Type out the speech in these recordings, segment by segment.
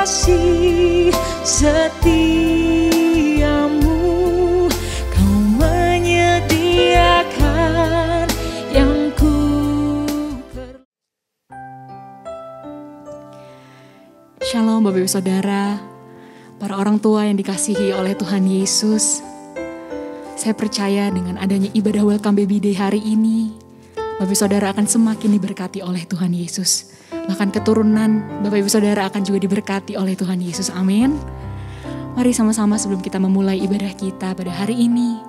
kasih setiamu, kau menyediakan yang ku perlu. Shalom Bapak Ibu Saudara, para orang tua yang dikasihi oleh Tuhan Yesus. Saya percaya dengan adanya ibadah Welcome Baby Day hari ini, Bapak Ibu Saudara akan semakin diberkati oleh Tuhan Yesus. Bahkan keturunan Bapak Ibu Saudara akan juga diberkati oleh Tuhan Yesus. Amin. Mari sama-sama sebelum kita memulai ibadah kita pada hari ini,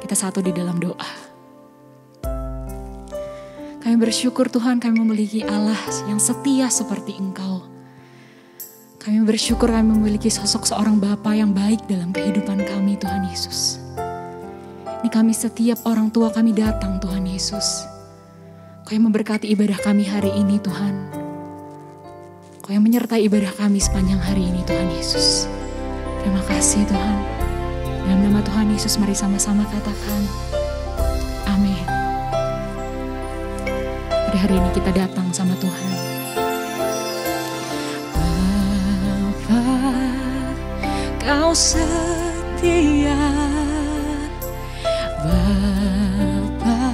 kita satu di dalam doa. Kami bersyukur Tuhan, kami memiliki Allah yang setia seperti Engkau. Kami bersyukur kami memiliki sosok seorang Bapa yang baik dalam kehidupan kami, Tuhan Yesus. Ini kami setiap orang tua kami datang, Tuhan Yesus. Kau yang memberkati ibadah kami hari ini, Tuhan. Kau yang menyertai ibadah kami sepanjang hari ini, Tuhan Yesus. Terima kasih, Tuhan. Dalam nama Tuhan Yesus, mari sama-sama katakan, amin. Pada hari ini kita datang sama Tuhan. Bapa, Kau setia. Bapa,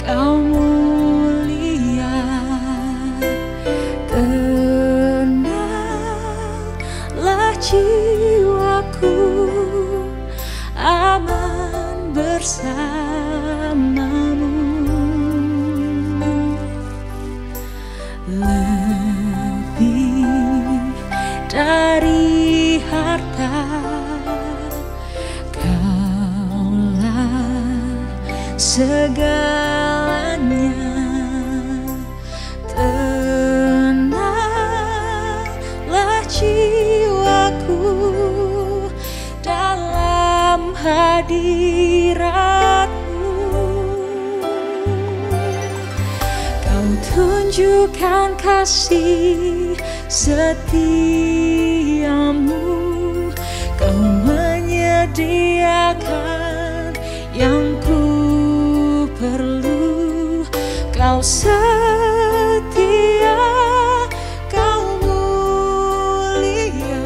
Kau mulia. Tenanglah jiwaku, aman bersamamu. Lebih dari harta, segalanya. Tenanglah jiwaku dalam hadirat-Mu. Kau tunjukkan kasih setiamu, Kau menyediakan yang ku perlu. Kau setia, Kau mulia,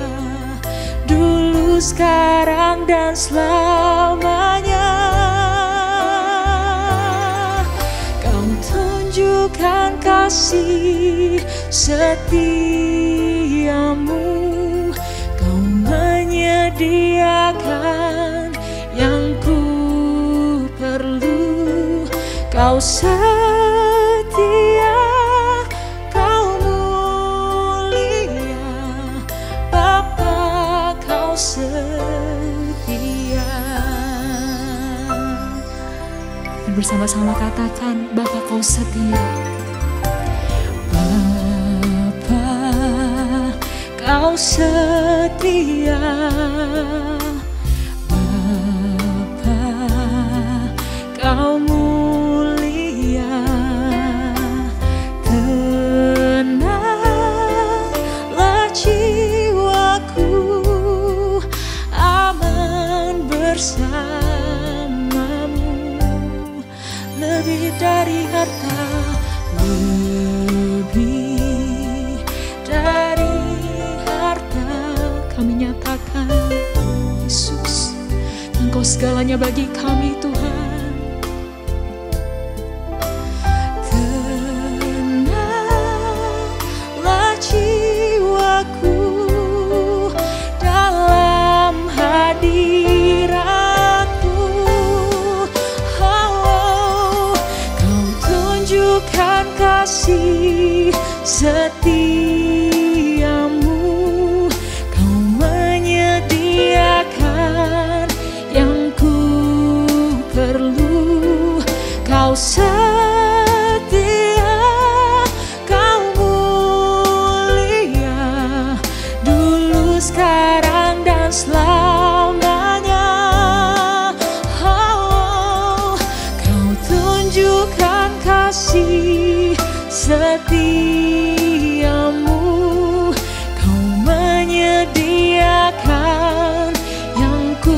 dulu, sekarang, dan selamanya. Kau tunjukkan kasih setiamu, Kau menyediakan yang ku perlu. Kau setia, Kau mulia, Bapa, Kau setia. Dan bersama-sama katakan, Bapa, Kau setia. Bapa, Kau setia. Bapa, Kau mulia. Tenanglah jiwaku, aman bersamamu. Lebih dari harta, lebih dari harta, kami nyatakan Yesus, Engkau segalanya bagi kami, Tuhan. Kasih setiamu, Kau menyediakan yang ku perlu. Kau setia, Kau mulia, dulu, sekarang, dan selamanya. Oh, Kau tunjukkan kasih setiamu, Kau menyediakan yang ku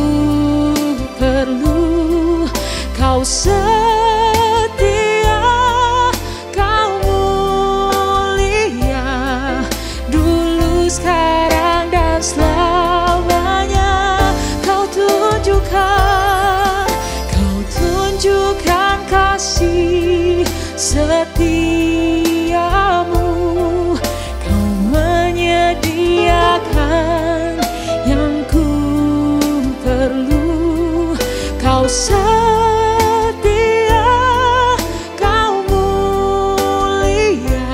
perlu. Kau setia, Kau mulia, dulu, setiamu, Kau menyediakan yang ku perlu. Kau setia, Kau mulia,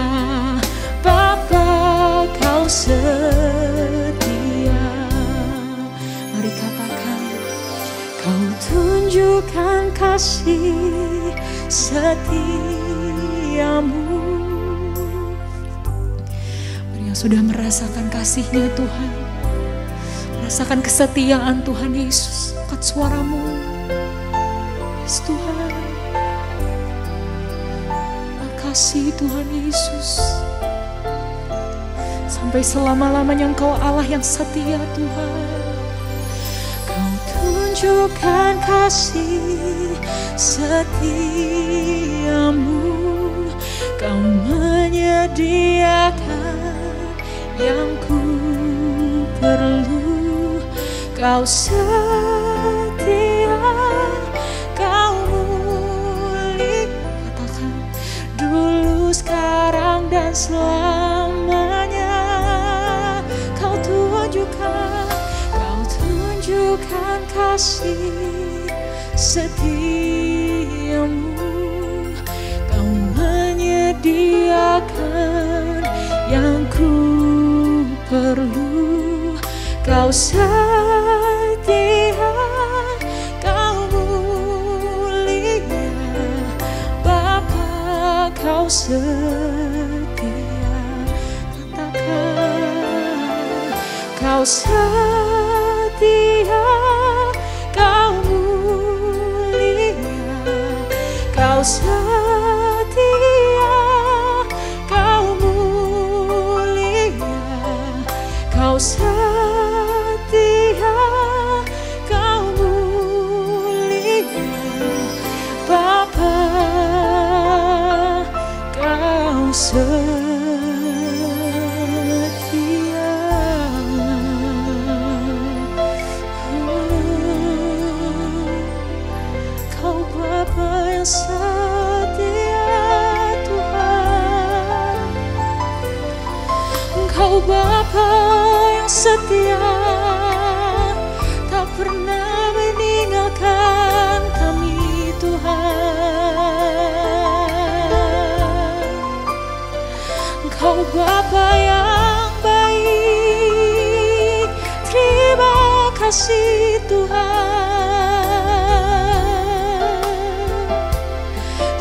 Bapa, Kau setia. Mari katakan, Kau tunjukkan kasih setiamu. Mari yang sudah merasakan kasih-Nya Tuhan, merasakan kesetiaan Tuhan Yesus, angkat suaramu. Yes Tuhan, makasih Tuhan Yesus. Sampai selama-lamanya Engkau Allah yang setia Tuhan. Kau tunjukkan kasih setiamu, Kau menyediakan yang ku perlu. Kau setia, Kau mulia, katakan dulu, sekarang, dan selamanya. Kau tunjukkan kasih setiamu, Kau menyediakan yang ku perlu. Kau setia, Kau mulia, Bapa, Kau setia. Katakan, Kau setia, Kau mulia, Kau setia, Kau mulia, Kau setia, Kau mulia, Bapa, Kau setia. Kau Bapa yang setia Tuhan, Engkau Bapa yang setia, tak pernah meninggalkan kami Tuhan. Engkau Bapa yang baik, terima kasih Tuhan.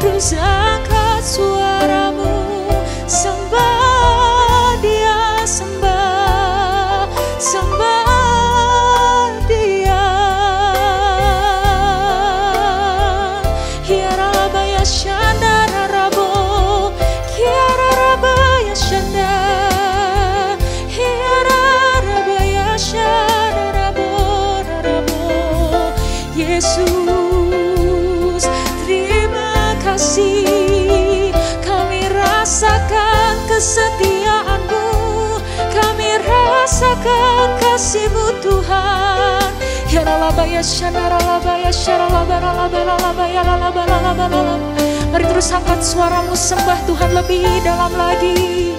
Terus angkat suaramu, sembah Dia, sembah, sembah Dia. Hiara rabaya shanda rabo, hiara rabaya shanda, hiara rabaya shanda rabo. Yesus, terima kasih, kami rasakan kesetiaan-Mu, kami rasakan kasih-Mu Tuhan. Mari terus angkat suaramu, sembah Tuhan lebih dalam lagi.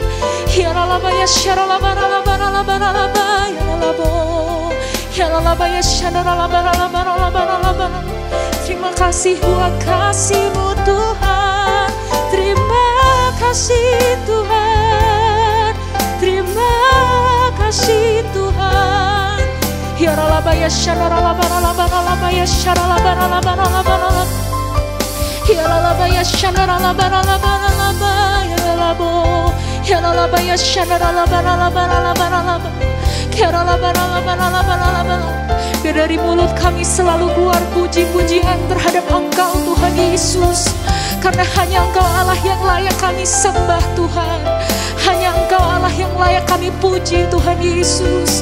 Terima kasih buat kasih-Mu Tuhan. Terima kasih Tuhan. Terima kasih Tuhan. Biar dari mulut kami selalu keluar puji-pujian terhadap Engkau Tuhan Yesus. Karena hanya Engkau Allah yang layak kami sembah Tuhan. Hanya Engkau Allah yang layak kami puji Tuhan Yesus.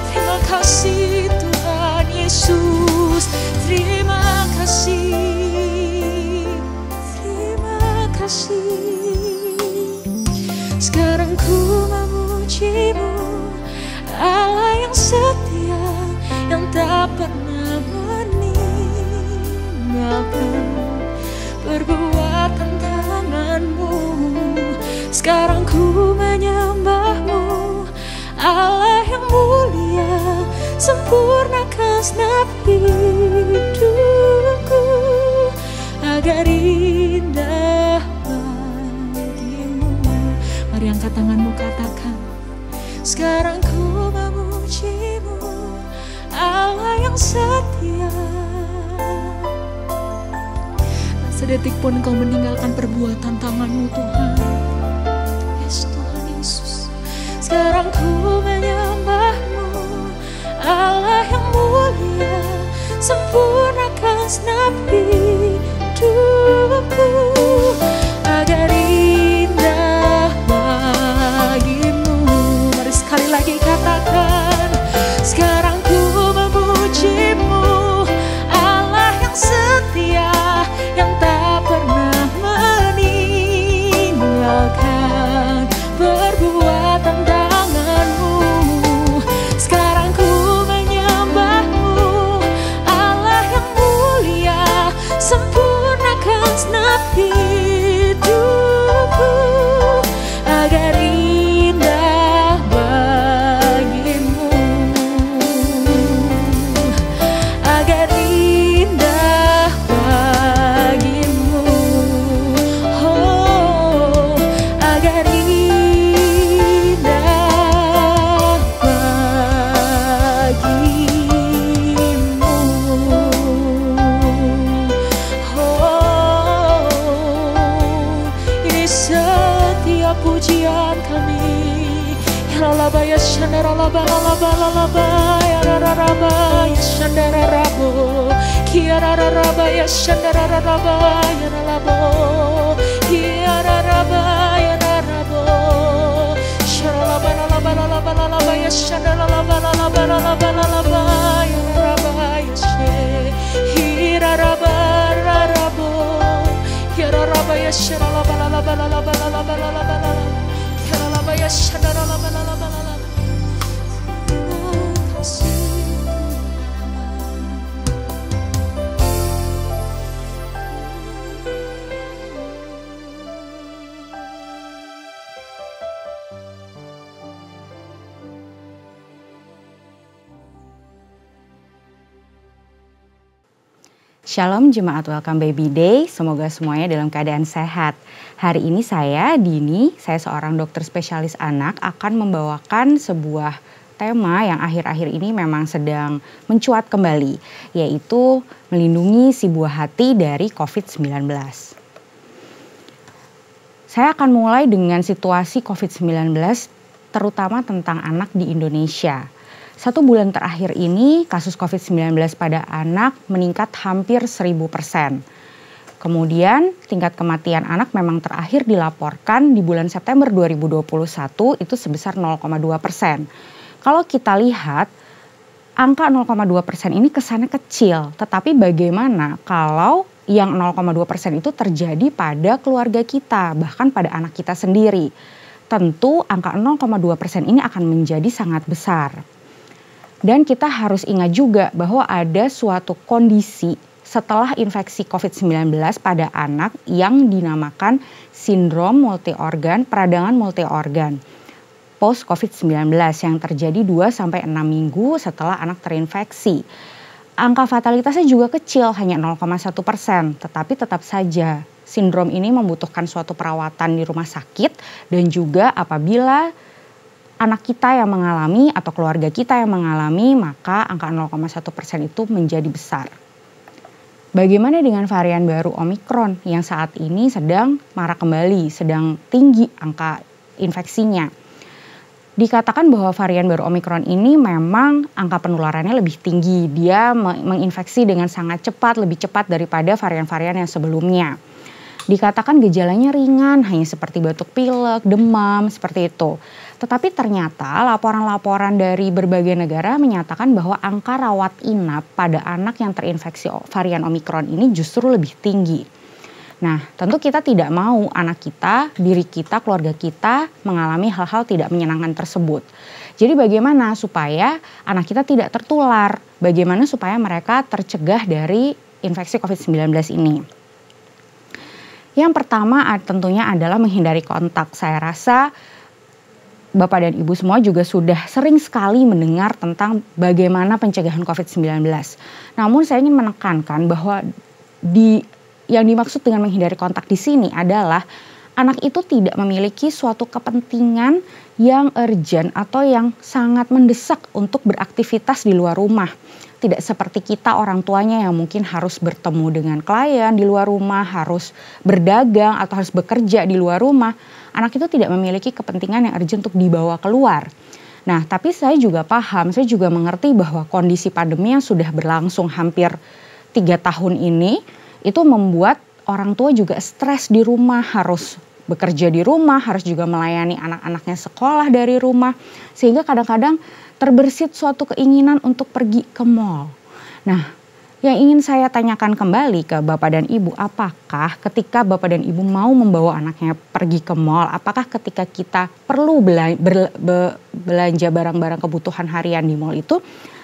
Terima kasih Tuhan Yesus. Terima kasih. Terima kasih. Sekarang ku memuji-Mu, pernah meninggalkan perbuatan tanganmu. Sekarang ku menyembahmu, Allah yang mulia, sempurnakan segenap hidupku agar indah bagimu. Mari angkat tanganmu, katakan, sekarang ku memujimu, Allah yang setia. Tak sedetik pun kau meninggalkan perbuatan tanganmu, Tuhan. Yes, Tuhan Yesus. Sekarang ku menyembahmu, Allah yang mulia, sempurnakan segenap hidupku agar indah bagimu. Mari sekali lagi katakan, sekarang ku memujimu, Allah yang setia, yang tak pernah meninggalkan perbuatan tanganmu. Sekarang ku menyembahmu, Allah yang mulia, sempurnakan segenap hidupku agar indah bagimu, agar indah bagimu, oh, agar indah bagimu, oh, ini setiap pujian kami. Yalalaba ya shandara laba lalaba lalaba ya raraba ya shandara rabo kiara raraba ya shandara raraba ya ralabo kiara raraba ya rarabo sharalaba lalaba lalaba lalaba ya shandara laba lalaba lalaba lalaba ya raraba ya she hira raba rarabo kiara raba ya sharalaba lalaba lalaba lalaba lalaba lalaba ya shandara laba lalaba lalaba. Terima kasih Shalom Jemaat Welcome Baby Day, semoga semuanya dalam keadaan sehat. Hari ini saya, Dini, saya seorang dokter spesialis anak akan membawakan sebuah tema yang akhir-akhir ini memang sedang mencuat kembali, yaitu melindungi si buah hati dari COVID-19. Saya akan mulai dengan situasi COVID-19, terutama tentang anak di Indonesia. 1 bulan terakhir ini kasus COVID-19 pada anak meningkat hampir 1000%. Kemudian tingkat kematian anak memang terakhir dilaporkan di bulan September 2021 itu sebesar 0,2%. Kalau kita lihat angka 0,2% ini kesannya kecil, tetapi bagaimana kalau yang 0,2% itu terjadi pada keluarga kita, bahkan pada anak kita sendiri? Tentu angka 0,2% ini akan menjadi sangat besar. Dan kita harus ingat juga bahwa ada suatu kondisi setelah infeksi COVID-19 pada anak yang dinamakan sindrom multiorgan, peradangan multiorgan post COVID-19 yang terjadi 2-6 minggu setelah anak terinfeksi. Angka fatalitasnya juga kecil, hanya 0,1%, tetapi tetap saja sindrom ini membutuhkan suatu perawatan di rumah sakit, dan juga apabila anak kita yang mengalami atau keluarga kita yang mengalami, maka angka 0,1% itu menjadi besar. Bagaimana dengan varian baru Omikron yang saat ini sedang marak kembali, sedang tinggi angka infeksinya? Dikatakan bahwa varian baru Omikron ini memang angka penularannya lebih tinggi. Dia menginfeksi dengan sangat cepat, lebih cepat daripada varian-varian yang sebelumnya. Dikatakan gejalanya ringan, hanya seperti batuk pilek, demam, seperti itu. Tetapi ternyata laporan-laporan dari berbagai negara menyatakan bahwa angka rawat inap pada anak yang terinfeksi varian Omikron ini justru lebih tinggi. Nah, tentu kita tidak mau anak kita, diri kita, keluarga kita mengalami hal-hal tidak menyenangkan tersebut. Jadi bagaimana supaya anak kita tidak tertular? Bagaimana supaya mereka tercegah dari infeksi COVID-19 ini? Yang pertama tentunya adalah menghindari kontak. Saya rasa Bapak dan Ibu semua juga sudah sering sekali mendengar tentang bagaimana pencegahan COVID-19. Namun saya ingin menekankan bahwa yang dimaksud dengan menghindari kontak di sini adalah anak itu tidak memiliki suatu kepentingan yang urgent atau yang sangat mendesak untuk beraktivitas di luar rumah. Tidak seperti kita orang tuanya yang mungkin harus bertemu dengan klien di luar rumah, harus berdagang atau harus bekerja di luar rumah. Anak itu tidak memiliki kepentingan yang urgent untuk dibawa keluar. Nah, tapi saya juga paham, saya juga mengerti bahwa kondisi pandemi yang sudah berlangsung hampir 3 tahun ini itu membuat orang tua juga stres di rumah, harus bekerja di rumah, harus juga melayani anak-anaknya sekolah dari rumah. Sehingga kadang-kadang terbersit suatu keinginan untuk pergi ke mall. Nah, yang ingin saya tanyakan kembali ke Bapak dan Ibu, apakah ketika Bapak dan Ibu mau membawa anaknya pergi ke mall, apakah ketika kita perlu belanja barang-barang kebutuhan harian di mall itu,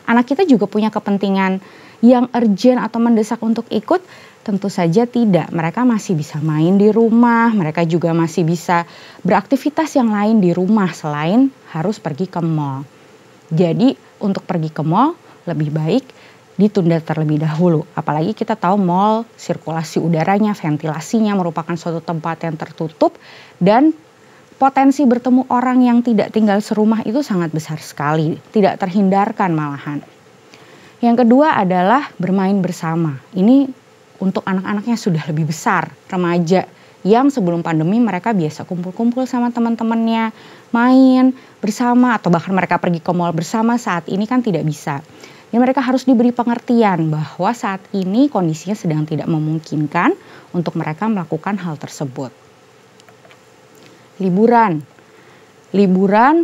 anak kita juga punya kepentingan yang urgent atau mendesak untuk ikut? Tentu saja tidak. Mereka masih bisa main di rumah, mereka juga masih bisa beraktivitas yang lain di rumah selain harus pergi ke mall. Jadi untuk pergi ke mall lebih baik ditunda terlebih dahulu. Apalagi kita tahu mall sirkulasi udaranya, ventilasinya merupakan suatu tempat yang tertutup dan potensi bertemu orang yang tidak tinggal serumah itu sangat besar sekali, tidak terhindarkan malahan. Yang kedua adalah bermain bersama. Ini untuk anak-anaknya sudah lebih besar, remaja yang sebelum pandemi mereka biasa kumpul-kumpul sama teman-temannya, main bersama atau bahkan mereka pergi ke mall bersama. Saat ini kan tidak bisa. Dan mereka harus diberi pengertian bahwa saat ini kondisinya sedang tidak memungkinkan untuk mereka melakukan hal tersebut. Liburan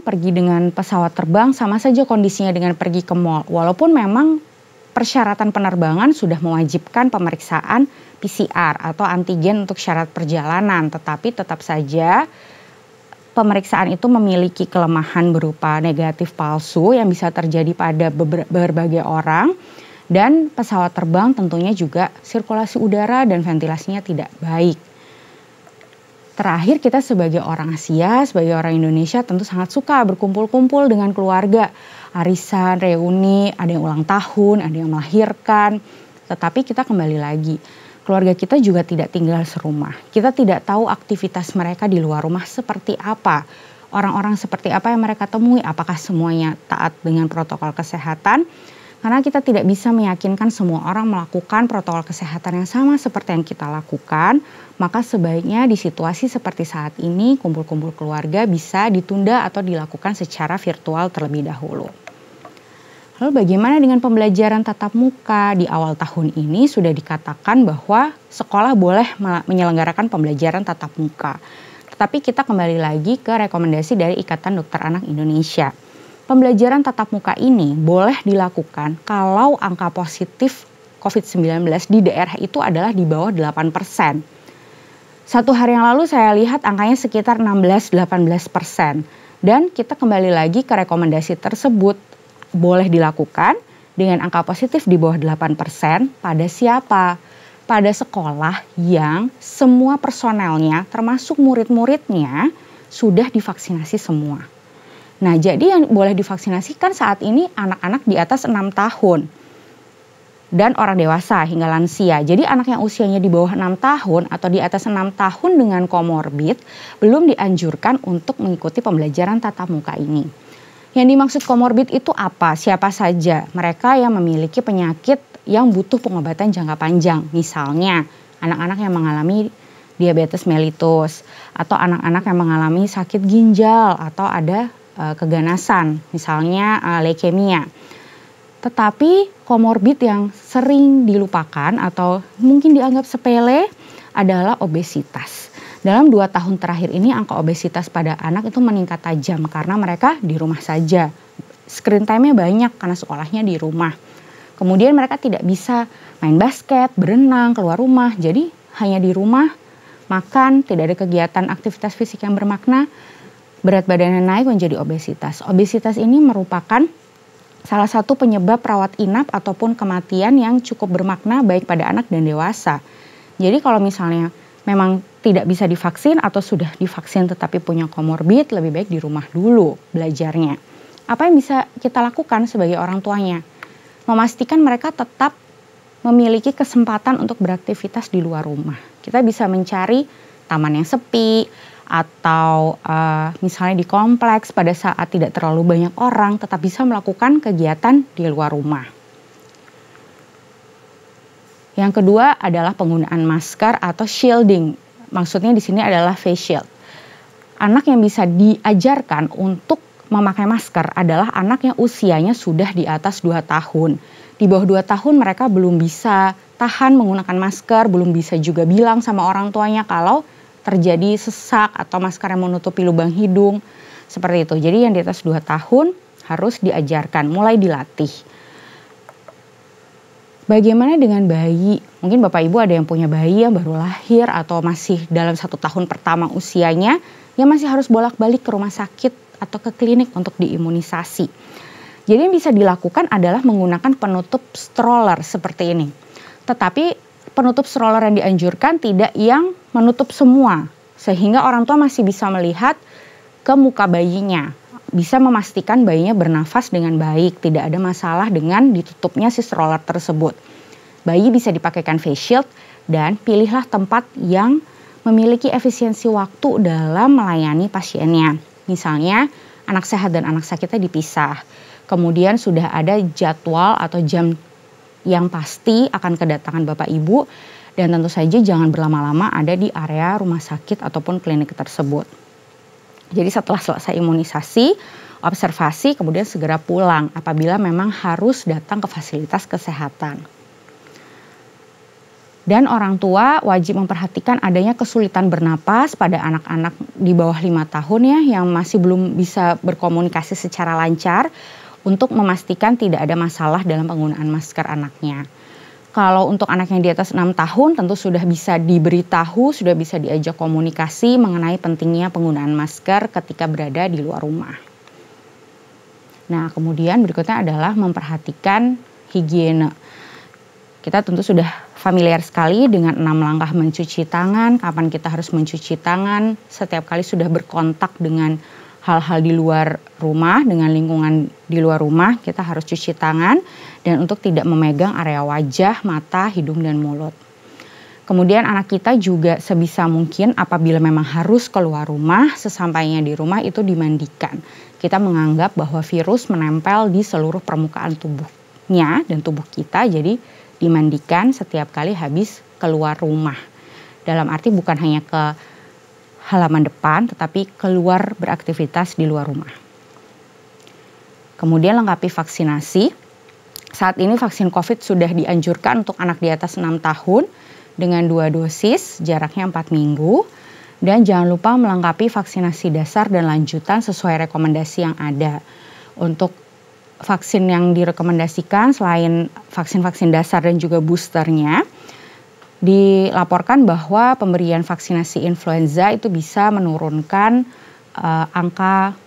pergi dengan pesawat terbang sama saja kondisinya dengan pergi ke mall. Walaupun memang persyaratan penerbangan sudah mewajibkan pemeriksaan PCR atau antigen untuk syarat perjalanan, tetapi tetap saja pemeriksaan itu memiliki kelemahan berupa negatif palsu yang bisa terjadi pada berbagai orang, dan pesawat terbang tentunya juga sirkulasi udara dan ventilasinya tidak baik. Terakhir, kita sebagai orang Asia, sebagai orang Indonesia tentu sangat suka berkumpul-kumpul dengan keluarga, arisan, reuni, ada yang ulang tahun, ada yang melahirkan. Tetapi kita kembali lagi, keluarga kita juga tidak tinggal serumah. Kita tidak tahu aktivitas mereka di luar rumah seperti apa. Orang-orang seperti apa yang mereka temui, apakah semuanya taat dengan protokol kesehatan. Karena kita tidak bisa meyakinkan semua orang melakukan protokol kesehatan yang sama seperti yang kita lakukan, maka sebaiknya di situasi seperti saat ini kumpul-kumpul keluarga bisa ditunda atau dilakukan secara virtual terlebih dahulu. Lalu bagaimana dengan pembelajaran tatap muka? Di awal tahun ini sudah dikatakan bahwa sekolah boleh menyelenggarakan pembelajaran tatap muka. Tetapi kita kembali lagi ke rekomendasi dari Ikatan Dokter Anak Indonesia. Pembelajaran tatap muka ini boleh dilakukan kalau angka positif COVID-19 di daerah itu adalah di bawah 8%. Satu hari yang lalu saya lihat angkanya sekitar 16-18%. Dan kita kembali lagi ke rekomendasi tersebut boleh dilakukan dengan angka positif di bawah 8% pada siapa? Pada sekolah yang semua personelnya termasuk murid-muridnya sudah divaksinasi semua. Nah, jadi yang boleh divaksinasikan saat ini anak-anak di atas 6 tahun dan orang dewasa hingga lansia. Jadi anak yang usianya di bawah 6 tahun atau di atas 6 tahun dengan komorbid belum dianjurkan untuk mengikuti pembelajaran tatap muka ini. Yang dimaksud komorbid itu apa? Siapa saja? Mereka yang memiliki penyakit yang butuh pengobatan jangka panjang. Misalnya anak-anak yang mengalami diabetes mellitus atau anak-anak yang mengalami sakit ginjal atau ada keganasan, misalnya leukemia. Tetapi komorbid yang sering dilupakan atau mungkin dianggap sepele adalah obesitas. Dalam 2 tahun terakhir ini angka obesitas pada anak itu meningkat tajam karena mereka di rumah saja. Screen time-nya banyak karena sekolahnya di rumah. Kemudian mereka tidak bisa main basket, berenang, keluar rumah. Jadi hanya di rumah makan, tidak ada kegiatan aktivitas fisik yang bermakna, berat badannya naik menjadi obesitas. Obesitas ini merupakan salah satu penyebab rawat inap ataupun kematian yang cukup bermakna baik pada anak dan dewasa. Jadi kalau misalnya memang tidak bisa divaksin atau sudah divaksin tetapi punya komorbid, lebih baik di rumah dulu belajarnya. Apa yang bisa kita lakukan sebagai orang tuanya? Memastikan mereka tetap memiliki kesempatan untuk beraktivitas di luar rumah. Kita bisa mencari taman yang sepi atau misalnya di kompleks pada saat tidak terlalu banyak orang tetap bisa melakukan kegiatan di luar rumah. Yang kedua adalah penggunaan masker atau shielding. Maksudnya di sini adalah face shield. Anak yang bisa diajarkan untuk memakai masker adalah anak yang usianya sudah di atas 2 tahun. Di bawah 2 tahun mereka belum bisa tahan menggunakan masker, belum bisa juga bilang sama orang tuanya kalau terjadi sesak atau masker yang menutupi lubang hidung. Seperti itu. Jadi yang di atas 2 tahun harus diajarkan, mulai dilatih. Bagaimana dengan bayi? Mungkin Bapak Ibu ada yang punya bayi yang baru lahir atau masih dalam 1 tahun pertama usianya yang masih harus bolak-balik ke rumah sakit atau ke klinik untuk diimunisasi. Jadi yang bisa dilakukan adalah menggunakan penutup stroller seperti ini. Tetapi penutup stroller yang dianjurkan tidak yang menutup semua, sehingga orang tua masih bisa melihat ke muka bayinya. Bisa memastikan bayinya bernafas dengan baik, tidak ada masalah dengan ditutupnya si stroller tersebut. Bayi bisa dipakaikan face shield dan pilihlah tempat yang memiliki efisiensi waktu dalam melayani pasiennya. Misalnya anak sehat dan anak sakitnya dipisah. Kemudian sudah ada jadwal atau jam yang pasti akan kedatangan Bapak Ibu. Dan tentu saja jangan berlama-lama ada di area rumah sakit ataupun klinik tersebut. Jadi setelah selesai imunisasi, observasi, kemudian segera pulang apabila memang harus datang ke fasilitas kesehatan. Dan orang tua wajib memperhatikan adanya kesulitan bernapas pada anak-anak di bawah 5 tahun ya yang masih belum bisa berkomunikasi secara lancar untuk memastikan tidak ada masalah dalam penggunaan masker anaknya. Kalau untuk anak yang di atas 6 tahun tentu sudah bisa diberitahu, sudah bisa diajak komunikasi mengenai pentingnya penggunaan masker ketika berada di luar rumah. Nah, kemudian berikutnya adalah memperhatikan higiene. Kita tentu sudah familiar sekali dengan 6 langkah mencuci tangan, kapan kita harus mencuci tangan, setiap kali sudah berkontak dengan hal-hal di luar rumah, dengan lingkungan di luar rumah, kita harus cuci tangan dan untuk tidak memegang area wajah, mata, hidung, dan mulut. Kemudian anak kita juga sebisa mungkin apabila memang harus keluar rumah, sesampainya di rumah itu dimandikan. Kita menganggap bahwa virus menempel di seluruh permukaan tubuhnya dan tubuh kita, jadi dimandikan setiap kali habis keluar rumah. Dalam arti bukan hanya ke halaman depan, tetapi keluar beraktivitas di luar rumah. Kemudian lengkapi vaksinasi. Saat ini vaksin COVID sudah dianjurkan untuk anak di atas 6 tahun dengan 2 dosis, jaraknya 4 minggu. Dan jangan lupa melengkapi vaksinasi dasar dan lanjutan sesuai rekomendasi yang ada. Untuk vaksin yang direkomendasikan selain vaksin-vaksin dasar dan juga boosternya, dilaporkan bahwa pemberian vaksinasi influenza itu bisa menurunkan angka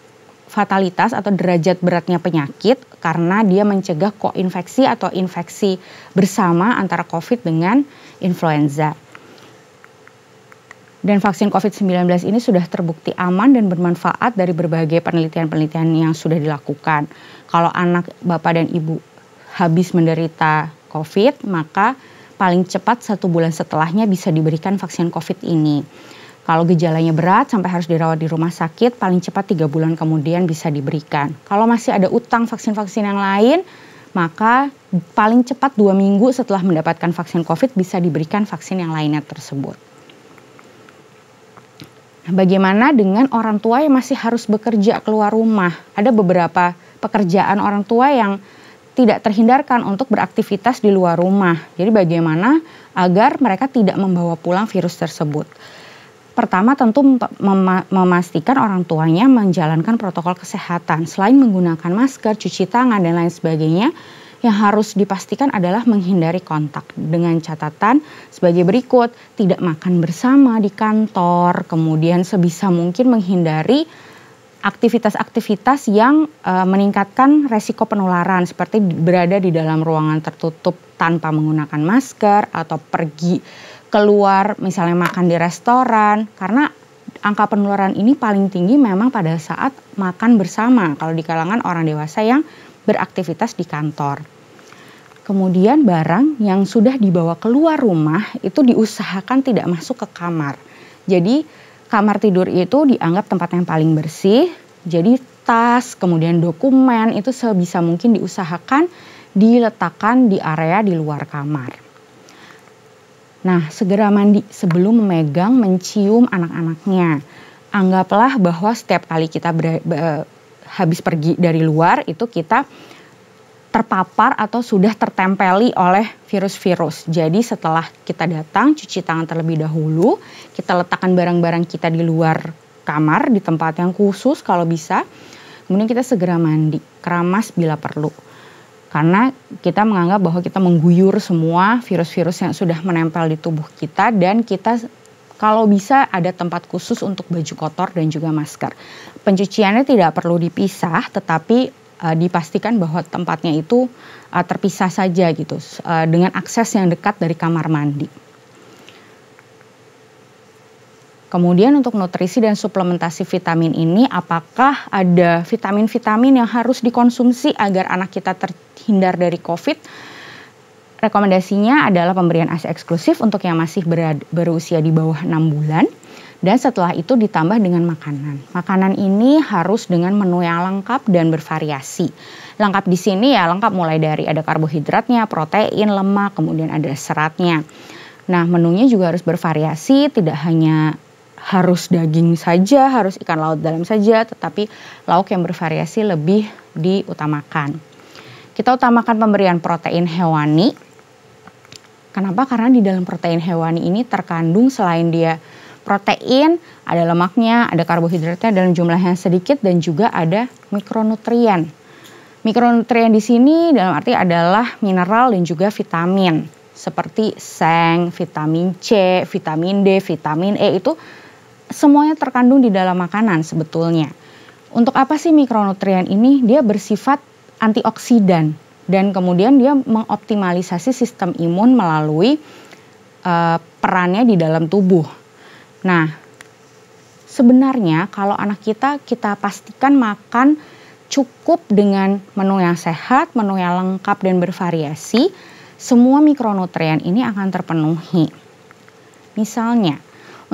fatalitas atau derajat beratnya penyakit karena dia mencegah koinfeksi atau infeksi bersama antara COVID dengan influenza. Dan vaksin COVID-19 ini sudah terbukti aman dan bermanfaat dari berbagai penelitian-penelitian yang sudah dilakukan. Kalau anak bapak dan ibu habis menderita COVID, maka paling cepat 1 bulan setelahnya bisa diberikan vaksin COVID ini. Kalau gejalanya berat sampai harus dirawat di rumah sakit, paling cepat 3 bulan kemudian bisa diberikan. Kalau masih ada utang vaksin-vaksin yang lain, maka paling cepat 2 minggu setelah mendapatkan vaksin COVID bisa diberikan vaksin yang lainnya tersebut. Bagaimana dengan orang tua yang masih harus bekerja keluar rumah? Ada beberapa pekerjaan orang tua yang tidak terhindarkan untuk beraktivitas di luar rumah. Jadi bagaimana agar mereka tidak membawa pulang virus tersebut? Pertama tentu memastikan orang tuanya menjalankan protokol kesehatan. Selain menggunakan masker, cuci tangan, dan lain sebagainya, yang harus dipastikan adalah menghindari kontak dengan catatan sebagai berikut: tidak makan bersama di kantor, kemudian sebisa mungkin menghindari aktivitas-aktivitas yang meningkatkan resiko penularan seperti berada di dalam ruangan tertutup tanpa menggunakan masker atau pergi keluar misalnya makan di restoran, karena angka penularan ini paling tinggi memang pada saat makan bersama kalau di kalangan orang dewasa yang beraktivitas di kantor. Kemudian barang yang sudah dibawa keluar rumah itu diusahakan tidak masuk ke kamar. Jadi kamar tidur itu dianggap tempat yang paling bersih. Jadi tas, kemudian dokumen itu sebisa mungkin diusahakan diletakkan di area di luar kamar. Nah, segera mandi sebelum memegang, mencium anak-anaknya. Anggaplah bahwa setiap kali kita habis pergi dari luar itu kita terpapar atau sudah tertempeli oleh virus-virus. Jadi setelah kita datang, cuci tangan terlebih dahulu, kita letakkan barang-barang kita di luar kamar, di tempat yang khusus kalau bisa. Kemudian kita segera mandi, keramas bila perlu. Karena kita menganggap bahwa kita mengguyur semua virus-virus yang sudah menempel di tubuh kita, dan kita kalau bisa ada tempat khusus untuk baju kotor dan juga masker. Pencuciannya tidak perlu dipisah, tetapi dipastikan bahwa tempatnya itu terpisah saja gitu, dengan akses yang dekat dari kamar mandi. Kemudian untuk nutrisi dan suplementasi vitamin ini, apakah ada vitamin-vitamin yang harus dikonsumsi agar anak kita terhindar dari COVID? Rekomendasinya adalah pemberian ASI eksklusif untuk yang masih berusia di bawah 6 bulan. Dan setelah itu ditambah dengan makanan. Makanan ini harus dengan menu yang lengkap dan bervariasi. Lengkap di sini ya lengkap mulai dari ada karbohidratnya, protein, lemak, kemudian ada seratnya. Nah, menunya juga harus bervariasi, tidak hanya harus daging saja, harus ikan laut dalam saja, tetapi lauk yang bervariasi lebih diutamakan. Kita utamakan pemberian protein hewani. Kenapa? Karena di dalam protein hewani ini terkandung selain dia protein, ada lemaknya, ada karbohidratnya dalam jumlah yang sedikit, dan juga ada mikronutrien. Mikronutrien di sini dalam arti adalah mineral dan juga vitamin seperti seng, vitamin C, vitamin D, vitamin E, itu semuanya terkandung di dalam makanan sebetulnya. Untuk apa sih mikronutrien ini? Dia bersifat antioksidan dan kemudian dia mengoptimalisasi sistem imun melalui perannya di dalam tubuh. Nah, sebenarnya kalau anak kita pastikan makan cukup dengan menu yang sehat, menu yang lengkap dan bervariasi, semua mikronutrien ini akan terpenuhi. Misalnya,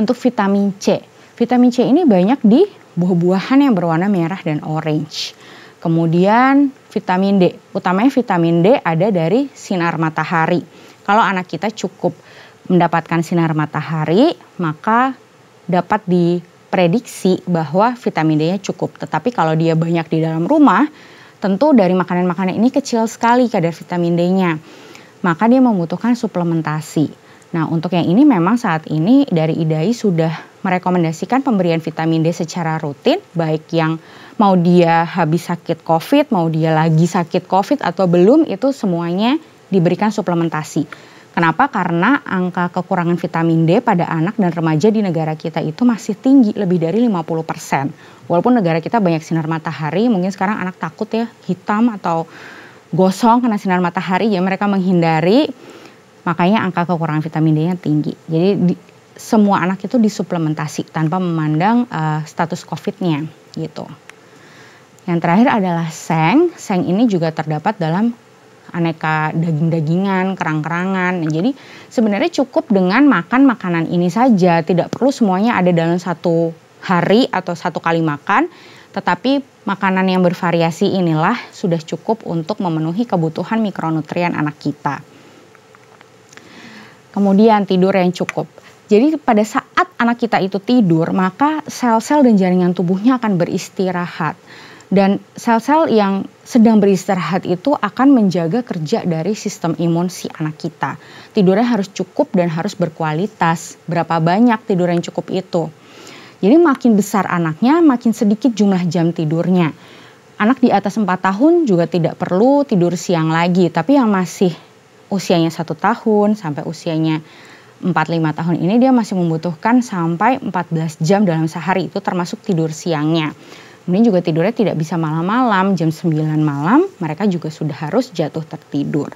untuk vitamin C. Vitamin C ini banyak di buah-buahan yang berwarna merah dan orange. Kemudian vitamin D, utamanya vitamin D ada dari sinar matahari. Kalau anak kita cukup mendapatkan sinar matahari, maka dapat diprediksi bahwa vitamin D-nya cukup. Tetapi kalau dia banyak di dalam rumah, tentu dari makanan-makanan ini kecil sekali kadar vitamin D-nya. Maka dia membutuhkan suplementasi. Nah, untuk yang ini memang saat ini dari IDAI sudah merekomendasikan pemberian vitamin D secara rutin, baik yang mau dia habis sakit COVID, mau dia lagi sakit COVID atau belum, itu semuanya diberikan suplementasi. Kenapa? Karena angka kekurangan vitamin D pada anak dan remaja di negara kita itu masih tinggi, lebih dari 50%. Walaupun negara kita banyak sinar matahari, mungkin sekarang anak takut ya hitam atau gosong kena sinar matahari, ya mereka menghindari, makanya angka kekurangan vitamin D-nya tinggi. Jadi semua anak itu disuplementasi tanpa memandang status COVID-nya gitu. Yang terakhir adalah seng. Seng ini juga terdapat dalam aneka daging-dagingan, kerang-kerangan. Nah, jadi sebenarnya cukup dengan makan makanan ini saja, tidak perlu semuanya ada dalam satu hari atau satu kali makan, tetapi makanan yang bervariasi inilah sudah cukup untuk memenuhi kebutuhan mikronutrien anak kita. Kemudian tidur yang cukup. Jadi pada saat anak kita itu tidur, maka sel-sel dan jaringan tubuhnya akan beristirahat. Dan sel-sel yang sedang beristirahat itu akan menjaga kerja dari sistem imun si anak kita. Tidurnya harus cukup dan harus berkualitas. Berapa banyak tidur yang cukup itu? Jadi makin besar anaknya, makin sedikit jumlah jam tidurnya. Anak di atas 4 tahun juga tidak perlu tidur siang lagi, tapi yang masih usianya 1 tahun sampai usianya 4-5 tahun ini dia masih membutuhkan sampai 14 jam dalam sehari, itu termasuk tidur siangnya. Kemudian juga tidurnya tidak bisa malam-malam, jam 9 malam mereka juga sudah harus jatuh tertidur.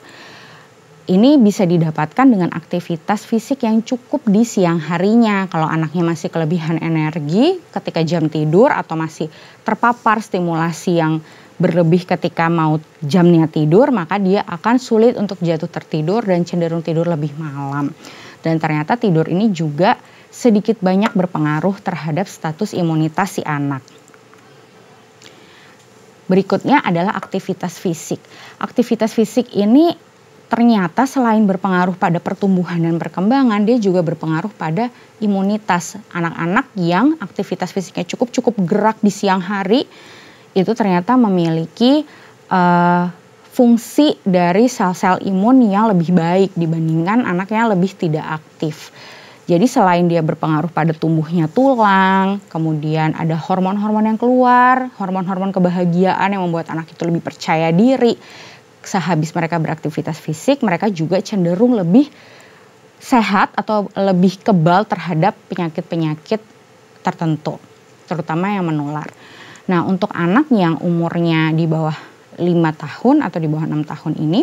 Ini bisa didapatkan dengan aktivitas fisik yang cukup di siang harinya. Kalau anaknya masih kelebihan energi ketika jam tidur atau masih terpapar stimulasi yang berlebih ketika mau jamnya tidur, maka dia akan sulit untuk jatuh tertidur dan cenderung tidur lebih malam. Dan ternyata tidur ini juga sedikit banyak berpengaruh terhadap status imunitas si anak. Berikutnya adalah aktivitas fisik. Aktivitas fisik ini ternyata selain berpengaruh pada pertumbuhan dan perkembangan, dia juga berpengaruh pada imunitas. Anak-anak yang aktivitas fisiknya cukup gerak di siang hari, itu ternyata memiliki fungsi dari sel-sel imun yang lebih baik dibandingkan anak yang lebih tidak aktif. Jadi selain dia berpengaruh pada tumbuhnya tulang, kemudian ada hormon-hormon yang keluar, hormon-hormon kebahagiaan yang membuat anak itu lebih percaya diri. Sehabis mereka beraktivitas fisik, mereka juga cenderung lebih sehat atau lebih kebal terhadap penyakit-penyakit tertentu, terutama yang menular. Nah, untuk anak yang umurnya di bawah 5 tahun atau di bawah 6 tahun ini,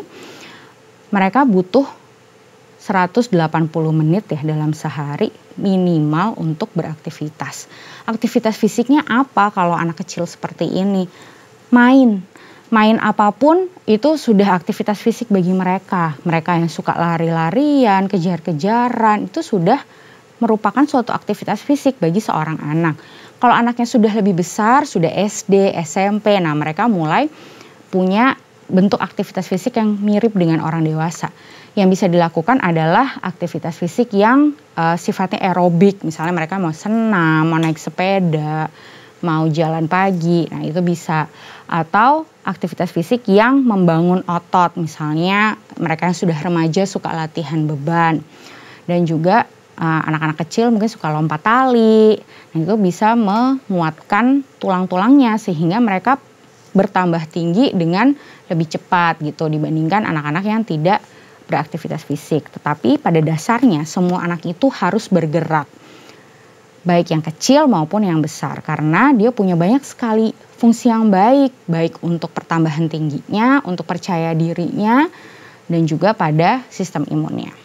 mereka butuh 180 menit ya dalam sehari minimal untuk beraktivitas. Aktivitas fisiknya apa kalau anak kecil seperti ini? Main apapun itu sudah aktivitas fisik bagi mereka. Mereka yang suka lari-larian, kejar-kejaran, itu sudah merupakan suatu aktivitas fisik bagi seorang anak. Kalau anaknya sudah lebih besar, sudah SD, SMP, nah mereka mulai punya bentuk aktivitas fisik yang mirip dengan orang dewasa. Yang bisa dilakukan adalah aktivitas fisik yang sifatnya aerobik. Misalnya mereka mau senam, mau naik sepeda, mau jalan pagi, nah itu bisa. Atau aktivitas fisik yang membangun otot, misalnya mereka yang sudah remaja suka latihan beban. Dan juga anak-anak kecil mungkin suka lompat tali, nah itu bisa menguatkan tulang-tulangnya sehingga mereka bertambah tinggi dengan lebih cepat gitu dibandingkan anak-anak yang tidak beraktivitas fisik. Tetapi pada dasarnya semua anak itu harus bergerak, baik yang kecil maupun yang besar, karena dia punya banyak sekali fungsi yang baik untuk pertambahan tingginya, untuk percaya dirinya, dan juga pada sistem imunnya.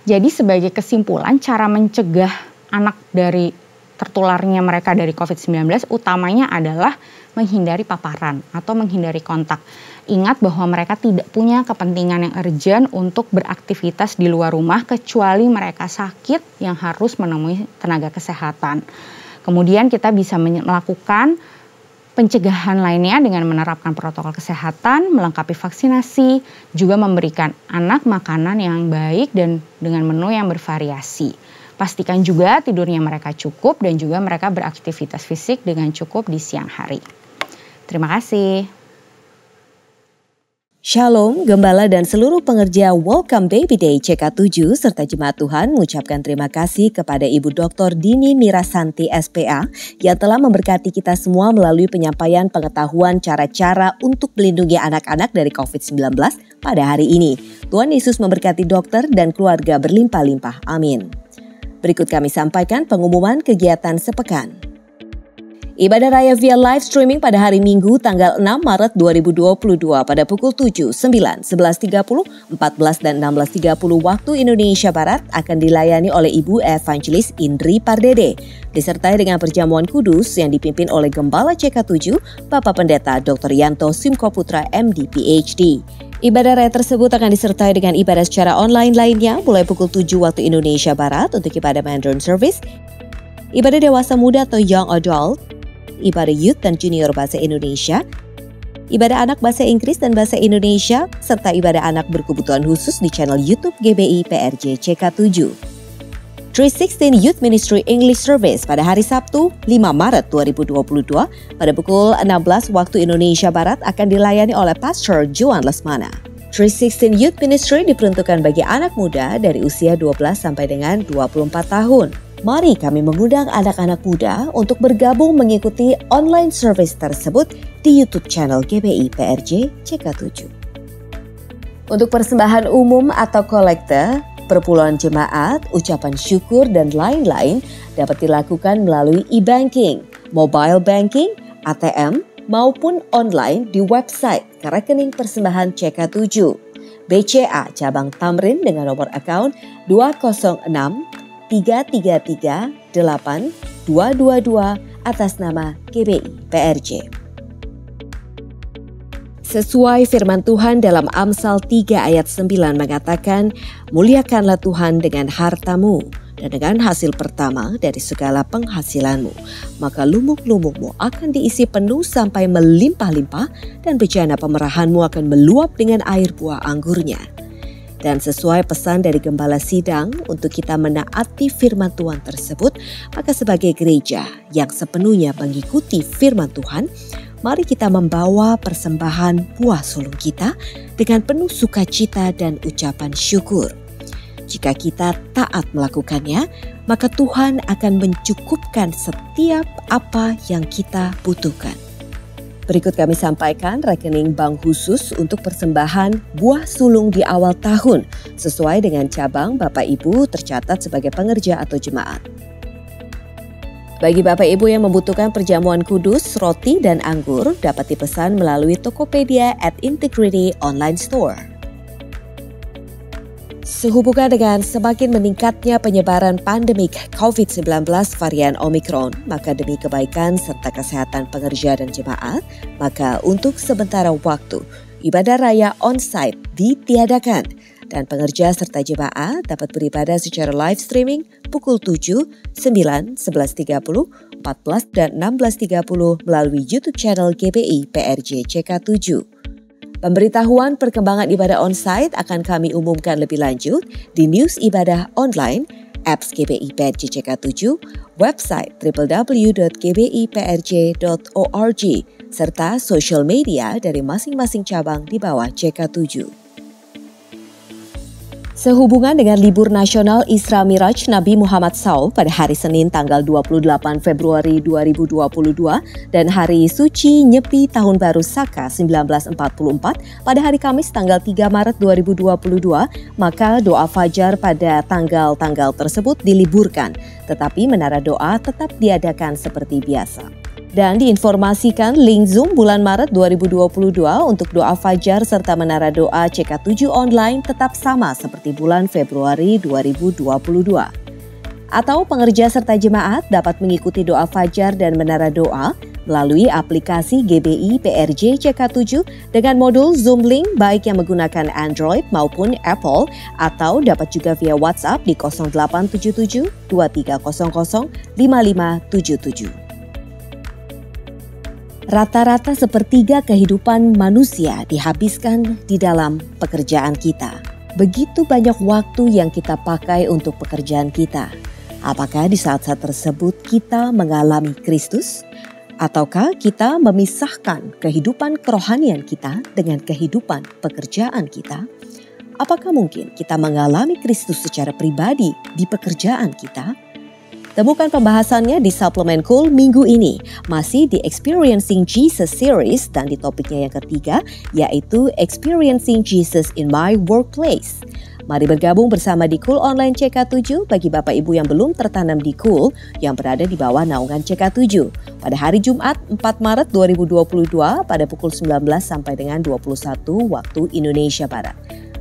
Jadi sebagai kesimpulan, cara mencegah anak dari tertularnya mereka dari COVID-19 utamanya adalah menghindari paparan atau menghindari kontak. Ingat bahwa mereka tidak punya kepentingan yang urgent untuk beraktivitas di luar rumah kecuali mereka sakit yang harus menemui tenaga kesehatan. Kemudian kita bisa melakukan pencegahan lainnya dengan menerapkan protokol kesehatan, melengkapi vaksinasi, juga memberikan anak makanan yang baik dan dengan menu yang bervariasi. Pastikan juga tidurnya mereka cukup dan juga mereka beraktivitas fisik dengan cukup di siang hari. Terima kasih. Shalom, Gembala dan seluruh pengerja Welcome Baby Day CK7 serta Jemaat Tuhan mengucapkan terima kasih kepada Ibu Dr. Dini Mirasanti SPA yang telah memberkati kita semua melalui penyampaian pengetahuan cara-cara untuk melindungi anak-anak dari COVID-19 pada hari ini. Tuhan Yesus memberkati dokter dan keluarga berlimpah-limpah. Amin. Berikut kami sampaikan pengumuman kegiatan sepekan. Ibadah Raya via live streaming pada hari Minggu tanggal 6 Maret 2022 pada pukul 7, 9, 11.30, 14 dan 16.30 waktu Indonesia Barat akan dilayani oleh Ibu Evangelis Indri Pardede, disertai dengan perjamuan kudus yang dipimpin oleh Gembala CK7, Bapak Pendeta Dr. Yanto Simkoputra MD PhD. Ibadah raya tersebut akan disertai dengan ibadah secara online lainnya mulai pukul 7 waktu Indonesia Barat untuk ibadah Mandarin Service, ibadah dewasa muda atau Young Adult, ibadah youth dan junior bahasa Indonesia, ibadah anak bahasa Inggris dan bahasa Indonesia, serta ibadah anak berkebutuhan khusus di channel YouTube GBI PRJ CK7. 316 Youth Ministry English Service pada hari Sabtu 5 Maret 2022 pada pukul 16 waktu Indonesia Barat akan dilayani oleh Pastor Joan Lesmana. 316 Youth Ministry diperuntukkan bagi anak muda dari usia 12 sampai dengan 24 tahun. Mari kami mengundang anak-anak muda untuk bergabung mengikuti online service tersebut di YouTube channel GBI PRJ CK7. Untuk persembahan umum atau kolekte, perpuluhan jemaat, ucapan syukur, dan lain-lain dapat dilakukan melalui e-banking, mobile banking, ATM, maupun online di website rekening persembahan CK7. BCA Cabang Tamrin dengan nomor account 206-333-8222 atas nama GBI PRJ. Sesuai firman Tuhan dalam Amsal 3 ayat 9 mengatakan, muliakanlah Tuhan dengan hartamu dan dengan hasil pertama dari segala penghasilanmu. Maka lumuk-lumukmu akan diisi penuh sampai melimpah-limpah dan bejana pemerahanmu akan meluap dengan air buah anggurnya. Dan sesuai pesan dari Gembala Sidang untuk kita menaati firman Tuhan tersebut, maka sebagai gereja yang sepenuhnya mengikuti firman Tuhan, mari kita membawa persembahan buah sulung kita dengan penuh sukacita dan ucapan syukur. Jika kita taat melakukannya, maka Tuhan akan mencukupkan setiap apa yang kita butuhkan. Berikut kami sampaikan rekening bank khusus untuk persembahan buah sulung di awal tahun sesuai dengan cabang Bapak Ibu tercatat sebagai pengerja atau jemaat. Bagi Bapak Ibu yang membutuhkan perjamuan kudus, roti, dan anggur dapat dipesan melalui Tokopedia at Integrity Online Store. Sehubungan dengan semakin meningkatnya penyebaran pandemik COVID-19 varian Omicron, maka demi kebaikan serta kesehatan pengerja dan jemaat, maka untuk sementara waktu, ibadah raya on-site ditiadakan dan pengerja serta jemaat dapat beribadah secara live streaming pukul 7, 9, 11.30, 14 dan 16.30 melalui YouTube channel GBI PRJ CK7. Pemberitahuan perkembangan ibadah on-site akan kami umumkan lebih lanjut di news ibadah online, apps GBI PRJ CK7, website www.gbiprj.org, serta social media dari masing-masing cabang di bawah CK7. Sehubungan dengan libur nasional Isra Miraj Nabi Muhammad SAW pada hari Senin tanggal 28 Februari 2022 dan hari suci Nyepi Tahun Baru Saka 1944 pada hari Kamis tanggal 3 Maret 2022, maka doa fajar pada tanggal-tanggal tersebut diliburkan, tetapi menara doa tetap diadakan seperti biasa. Dan diinformasikan link Zoom bulan Maret 2022 untuk doa fajar serta menara doa CK7 online tetap sama seperti bulan Februari 2022. Atau pengerja serta jemaat dapat mengikuti doa fajar dan menara doa melalui aplikasi GBI PRJ CK7 dengan modul Zoom Link baik yang menggunakan Android maupun Apple, atau dapat juga via WhatsApp di 0877 2300 5577. Rata-rata sepertiga kehidupan manusia dihabiskan di dalam pekerjaan kita. Begitu banyak waktu yang kita pakai untuk pekerjaan kita. Apakah di saat-saat tersebut kita mengalami Kristus? Ataukah kita memisahkan kehidupan kerohanian kita dengan kehidupan pekerjaan kita? Apakah mungkin kita mengalami Kristus secara pribadi di pekerjaan kita? Temukan pembahasannya di Suplemen Cool minggu ini, masih di Experiencing Jesus Series dan di topiknya yang ketiga, yaitu Experiencing Jesus in My Workplace. Mari bergabung bersama di Cool Online CK7 bagi Bapak Ibu yang belum tertanam di Cool yang berada di bawah naungan CK7 pada hari Jumat 4 Maret 2022 pada pukul 19 sampai dengan 21 waktu Indonesia Barat.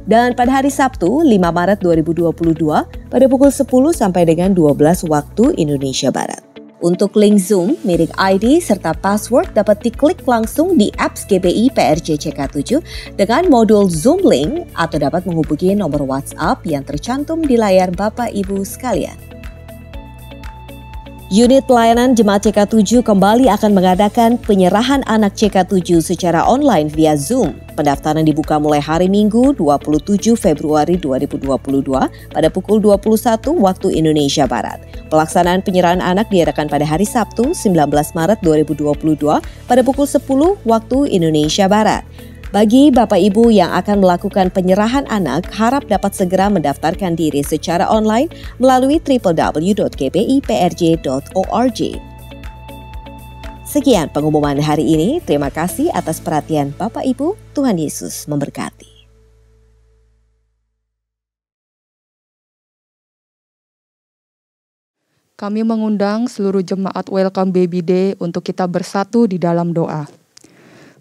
Dan pada hari Sabtu 5 Maret 2022 pada pukul 10 sampai dengan 12 waktu Indonesia Barat. Untuk link Zoom, mirip ID serta password dapat diklik langsung di apps GBI PRJ CK7 dengan modul Zoom Link atau dapat menghubungi nomor WhatsApp yang tercantum di layar Bapak Ibu sekalian. Unit pelayanan Jemaat CK7 kembali akan mengadakan penyerahan anak CK7 secara online via Zoom. Pendaftaran dibuka mulai hari Minggu 27 Februari 2022 pada pukul 21 waktu Indonesia Barat. Pelaksanaan penyerahan anak diadakan pada hari Sabtu 19 Maret 2022 pada pukul 10 waktu Indonesia Barat. Bagi Bapak Ibu yang akan melakukan penyerahan anak, harap dapat segera mendaftarkan diri secara online melalui www.kpiprj.org. Sekian pengumuman hari ini. Terima kasih atas perhatian Bapak Ibu. Tuhan Yesus memberkati. Kami mengundang seluruh jemaat Welcome Baby Day untuk kita bersatu di dalam doa.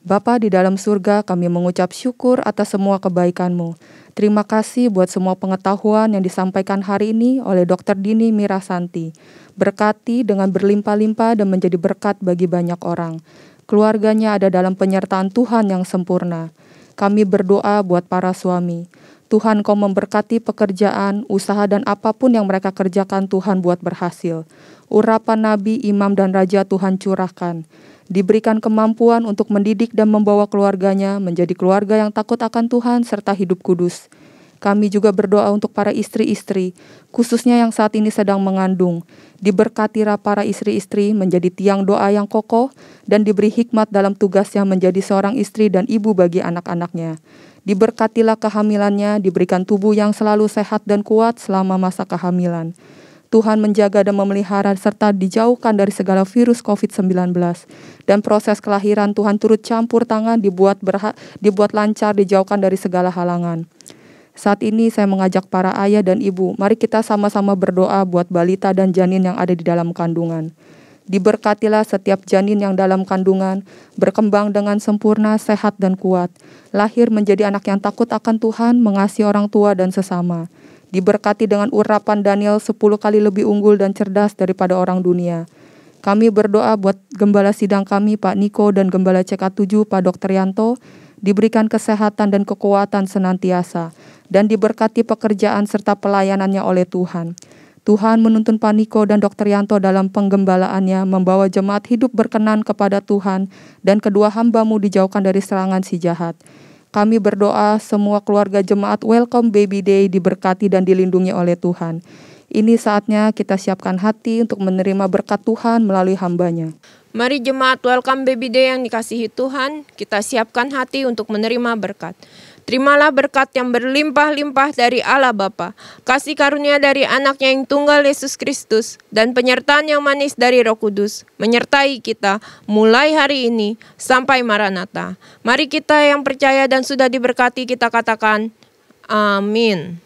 Bapa di dalam surga, kami mengucap syukur atas semua kebaikan-Mu. Terima kasih buat semua pengetahuan yang disampaikan hari ini oleh Dr. Dini Mirasanti. Berkati dengan berlimpah-limpah dan menjadi berkat bagi banyak orang. Keluarganya ada dalam penyertaan Tuhan yang sempurna. Kami berdoa buat para suami. Tuhan, Kau memberkati pekerjaan, usaha dan apapun yang mereka kerjakan, Tuhan buat berhasil. Urapan nabi, imam dan raja Tuhan curahkan. Diberikan kemampuan untuk mendidik dan membawa keluarganya menjadi keluarga yang takut akan Tuhan serta hidup kudus. Kami juga berdoa untuk para istri-istri, khususnya yang saat ini sedang mengandung. Diberkatilah para istri-istri menjadi tiang doa yang kokoh dan diberi hikmat dalam tugasnya menjadi seorang istri dan ibu bagi anak-anaknya. Diberkatilah kehamilannya, diberikan tubuh yang selalu sehat dan kuat selama masa kehamilan. Tuhan menjaga dan memelihara serta dijauhkan dari segala virus COVID-19. Dan proses kelahiran Tuhan turut campur tangan, dibuat lancar, dijauhkan dari segala halangan. Saat ini saya mengajak para ayah dan ibu, mari kita sama-sama berdoa buat balita dan janin yang ada di dalam kandungan. Diberkatilah setiap janin yang dalam kandungan, berkembang dengan sempurna, sehat dan kuat. Lahir menjadi anak yang takut akan Tuhan, mengasihi orang tua dan sesama. Diberkati dengan urapan Daniel 10 kali lebih unggul dan cerdas daripada orang dunia. Kami berdoa buat gembala sidang kami, Pak Niko, dan gembala CK7, Pak Dr. Yanto, diberikan kesehatan dan kekuatan senantiasa, dan diberkati pekerjaan serta pelayanannya oleh Tuhan. Tuhan menuntun Pak Niko dan Dr. Yanto dalam penggembalaannya, membawa jemaat hidup berkenan kepada Tuhan, dan kedua hamba-Mu dijauhkan dari serangan si jahat. Kami berdoa semua keluarga jemaat Welcome Baby Day diberkati dan dilindungi oleh Tuhan. Ini saatnya kita siapkan hati untuk menerima berkat Tuhan melalui hamba-Nya. Mari jemaat Welcome Baby Day yang dikasihi Tuhan, kita siapkan hati untuk menerima berkat. Terimalah berkat yang berlimpah-limpah dari Allah Bapa, kasih karunia dari anaknya yang tunggal Yesus Kristus, dan penyertaan yang manis dari Roh Kudus, menyertai kita mulai hari ini sampai Maranatha. Mari kita yang percaya dan sudah diberkati, kita katakan, Amin.